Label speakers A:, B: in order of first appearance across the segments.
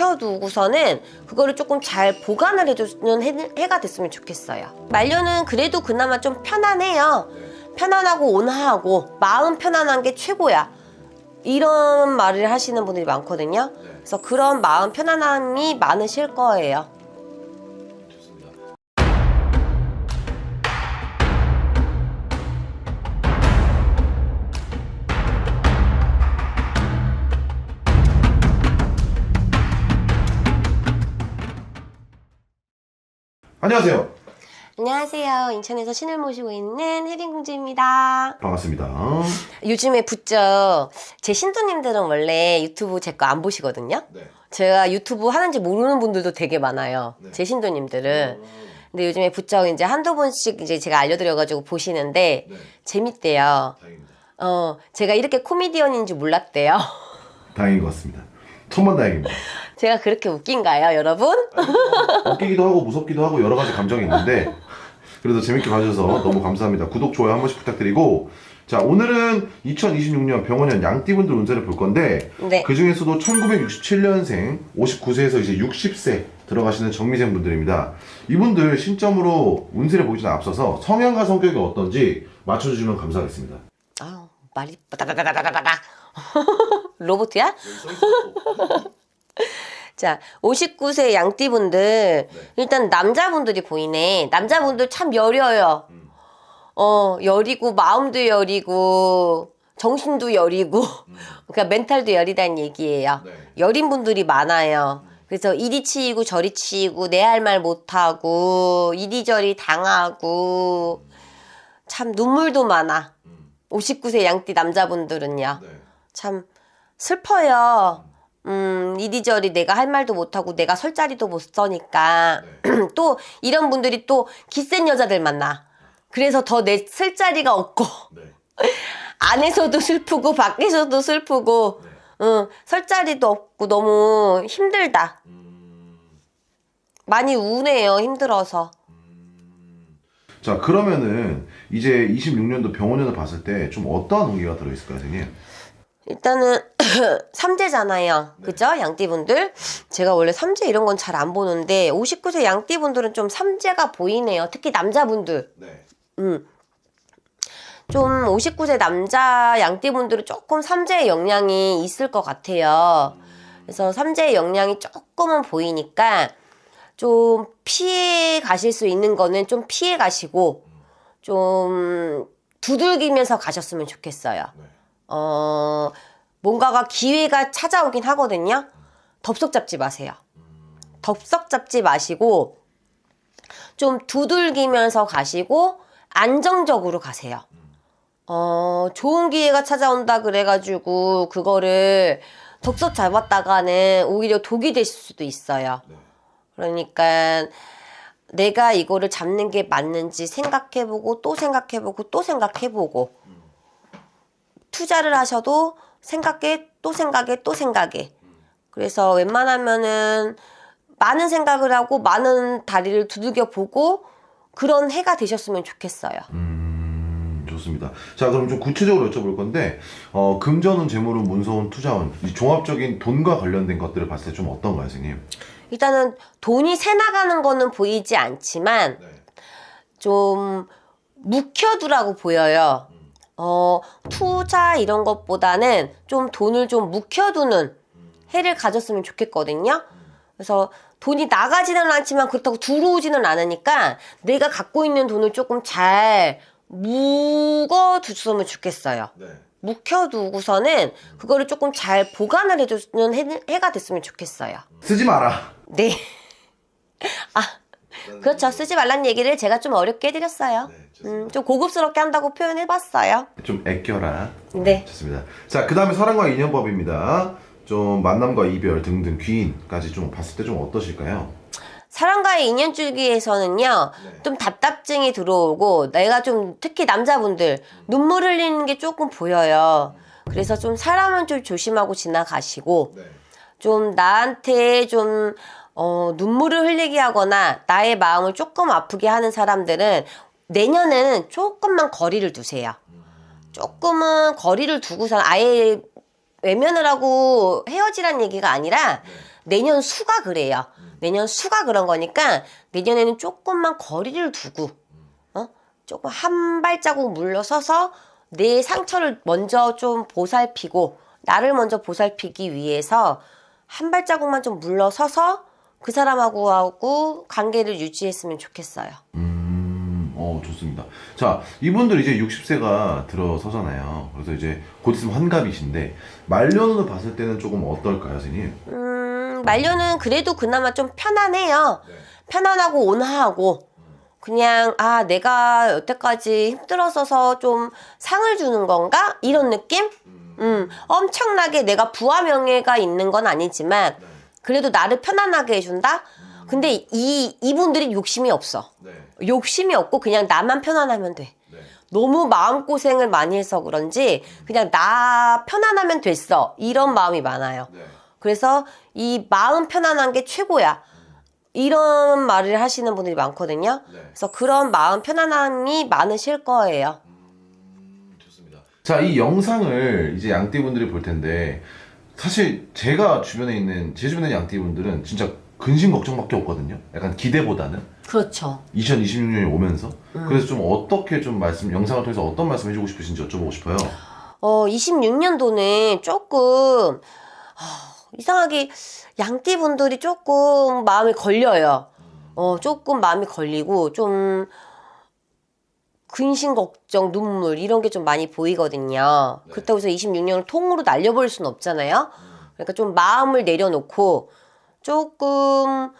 A: 묵혀두고서는 그거를 조금 잘 보관을 해주는 해가 됐으면 좋겠어요. 만료는 그래도 그나마 좀 편안해요. 편안하고 온화하고 마음 편안한 게 최고야. 이런 말을 하시는 분들이 많거든요. 그래서 그런 마음 편안함이 많으실 거예요.
B: 안녕하세요.
A: 안녕하세요. 인천에서 신을 모시고 있는 혜빈공주입니다.
B: 반갑습니다.
A: 요즘에 부쩍 제 신도님들은 원래 유튜브 제 거 안 보시거든요.
B: 네.
A: 제가 유튜브 하는지 모르는 분들도 되게 많아요.
B: 네.
A: 제 신도님들은. 근데 요즘에 부쩍 이제 한두 번씩 이제 제가 알려드려가지고 보시는데
B: 네.
A: 재밌대요.
B: 다행입니다.
A: 제가 이렇게 코미디언인 줄 몰랐대요.
B: 다행인 것 같습니다. 천만다행입니다.
A: 제가 그렇게 웃긴가요, 여러분?
B: 웃기기도 하고 무섭기도 하고 여러 가지 감정이 있는데 그래도 재밌게 봐주셔서 너무 감사합니다. 구독, 좋아요 한 번씩 부탁드리고, 자, 오늘은 2026년 병원년 양띠분들 운세를 볼 건데
A: 네.
B: 그 중에서도 1967년생 59세에서 이제 60세 들어가시는 정미생 분들입니다. 이분들 신점으로 운세를 보기전 앞서서 성향과 성격이 어떤지 맞춰주시면 감사하겠습니다.
A: 아, 말이 바다다다다다다. 로봇이야? 자, 59세 양띠분들, 일단 남자분들이 보이네. 남자분들 참 여려요. 여리고, 마음도 여리고, 정신도 여리고, 그러니까 멘탈도 여리다는 얘기예요.
B: 네.
A: 여린 분들이 많아요. 그래서 이리 치이고 저리 치이고, 내 할 말 못하고, 이리저리 당하고, 참 눈물도 많아. 59세 양띠 남자분들은요.
B: 네.
A: 참 슬퍼요. 이리저리 내가 할 말도 못하고 내가 설 자리도 못 서니까. 또 이런 분들이 또 기센 여자들 만나. 그래서 더 내 쓸 자리가 없고
B: 네.
A: 안에서도 슬프고 밖에서도 슬프고 설 자리도 없고 너무 힘들다. 많이 우네요. 힘들어서.
B: 자, 그러면은 이제 26년도 병원년을 봤을 때 좀 어떠한 운기가 들어있을까요, 선생님?
A: 일단은 삼재잖아요. 그죠? 양띠분들. 제가 원래 삼재 이런 건 잘 안 보는데 59세 양띠분들은 좀 삼재가 보이네요. 특히 남자분들.
B: 네.
A: 좀 59세 남자 양띠분들은 조금 삼재의 영향이 있을 것 같아요. 그래서 삼재의 영향이 조금은 보이니까 좀 피해 가실 수 있는 거는 좀 피해 가시고 좀 두들기면서 가셨으면 좋겠어요.
B: 네.
A: 뭔가가 기회가 찾아오긴 하거든요. 덥석 잡지 마세요. 덥석 잡지 마시고 좀 두들기면서 가시고 안정적으로 가세요. 좋은 기회가 찾아온다 그래가지고 그거를 덥석 잡았다가는 오히려 독이 될 수도 있어요.
B: 네.
A: 그러니까 내가 이거를 잡는 게 맞는지 생각해보고 또 생각해보고 또 생각해보고 투자를 하셔도 생각해 또 생각해 또 생각해. 그래서 웬만하면은 많은 생각을 하고 많은 다리를 두들겨 보고 그런 해가 되셨으면 좋겠어요.
B: 좋습니다. 자, 그럼 좀 구체적으로 여쭤볼 건데 금전운, 재물운, 문서운, 투자운, 이 종합적인 돈과 관련된 것들을 봤을 때 좀 어떤가요, 선생님?
A: 일단은 돈이 새 나가는 거는 보이지 않지만
B: 네.
A: 좀 묵혀두라고 보여요. 투자 이런 것보다는 좀 돈을 좀 묵혀두는 해를 가졌으면 좋겠거든요. 그래서 돈이 나가지는 않지만 그렇다고 들어오지는 않으니까 내가 갖고 있는 돈을 조금 잘 묵어두셨으면 좋겠어요.
B: 네.
A: 묵혀두고서는 그거를 조금 잘 보관을 해주는 해가 됐으면 좋겠어요.
B: 쓰지 마라.
A: 네. 아, 그렇죠. 쓰지 말란 얘기를 제가 좀 어렵게 해드렸어요.
B: 네, 좋습니다.
A: 좀 고급스럽게 한다고 표현해봤어요.
B: 좀 아껴라.
A: 네.
B: 좋습니다. 자, 그 다음에 사랑과 인연법입니다. 좀 만남과 이별 등등 귀인까지 좀 봤을 때 좀 어떠실까요?
A: 사람과의 인연 줄기에서는요, 좀 답답증이 들어오고, 내가 좀, 특히 남자분들, 눈물 흘리는 게 조금 보여요. 그래서 좀 사람은 좀 조심하고 지나가시고,
B: 네.
A: 좀 나한테 좀, 눈물을 흘리게 하거나, 나의 마음을 조금 아프게 하는 사람들은 내년에는 조금만 거리를 두세요. 조금은 거리를 두고서 아예 외면을 하고 헤어지란 얘기가 아니라 내년 수가 그래요. 내년 수가 그런 거니까 내년에는 조금만 거리를 두고 조금 한 발자국 물러서서 내 상처를 먼저 좀 보살피고 나를 먼저 보살피기 위해서 한 발자국만 좀 물러서서 그 사람하고 관계를 유지했으면 좋겠어요.
B: 좋습니다. 자, 이분들 이제 60세가 들어서잖아요. 그래서 이제 곧 있으면 환갑이신데 말년으로 봤을 때는 조금 어떨까요, 선생님?
A: 말년은 그래도 그나마 좀 편안해요. 편안하고 온화하고 그냥 내가 여태까지 힘들었어서 좀 상을 주는 건가? 이런 느낌? 엄청나게 내가 부와 명예가 있는 건 아니지만 그래도 나를 편안하게 해준다? 근데 이분들이 욕심이 없어. 욕심이 없고 그냥 나만 편안하면 돼. 너무 마음고생을 많이 해서 그런지 그냥 나 편안하면 됐어. 이런 마음이 많아요. 그래서 이 마음 편안한 게 최고야. 이런 말을 하시는 분들이 많거든요. 그래서 그런 마음 편안함이 많으실 거예요.
B: 좋습니다. 자, 이 영상을 이제 양띠분들이 볼 텐데 사실 제가 주변에 있는 제 주변에 있는 양띠분들은 진짜 근심 걱정밖에 없거든요. 약간 기대보다는.
A: 그렇죠.
B: 2026년이 오면서. 그래서 좀 어떻게 좀 영상을 통해서 어떤 말씀 해주고 싶으신지 여쭤보고 싶어요.
A: 26년도는 조금 이상하게 양띠분들이 조금 마음이 걸려요. 조금 마음이 걸리고 좀 근심 걱정 눈물 이런 게 좀 많이 보이거든요. 그렇다고 해서 26년을 통으로 날려버릴 수는 없잖아요. 그러니까 좀 마음을 내려놓고 조금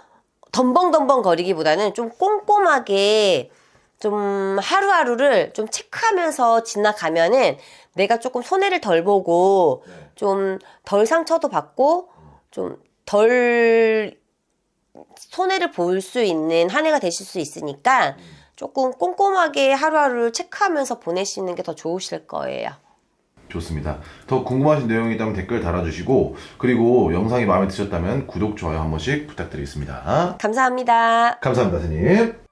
A: 덤벙덤벙 거리기보다는 좀 꼼꼼하게 좀 하루하루를 좀 체크하면서 지나가면은 내가 조금 손해를 덜 보고 좀 덜 상처도 받고 좀 덜 손해를 볼 수 있는 한 해가 되실 수 있으니까 조금 꼼꼼하게 하루하루를 체크하면서 보내시는 게 더 좋으실 거예요.
B: 좋습니다. 더 궁금하신 내용이 있다면 댓글 달아주시고 그리고 영상이 마음에 드셨다면 구독, 좋아요 한 번씩 부탁드리겠습니다.
A: 감사합니다.
B: 감사합니다, 선생님.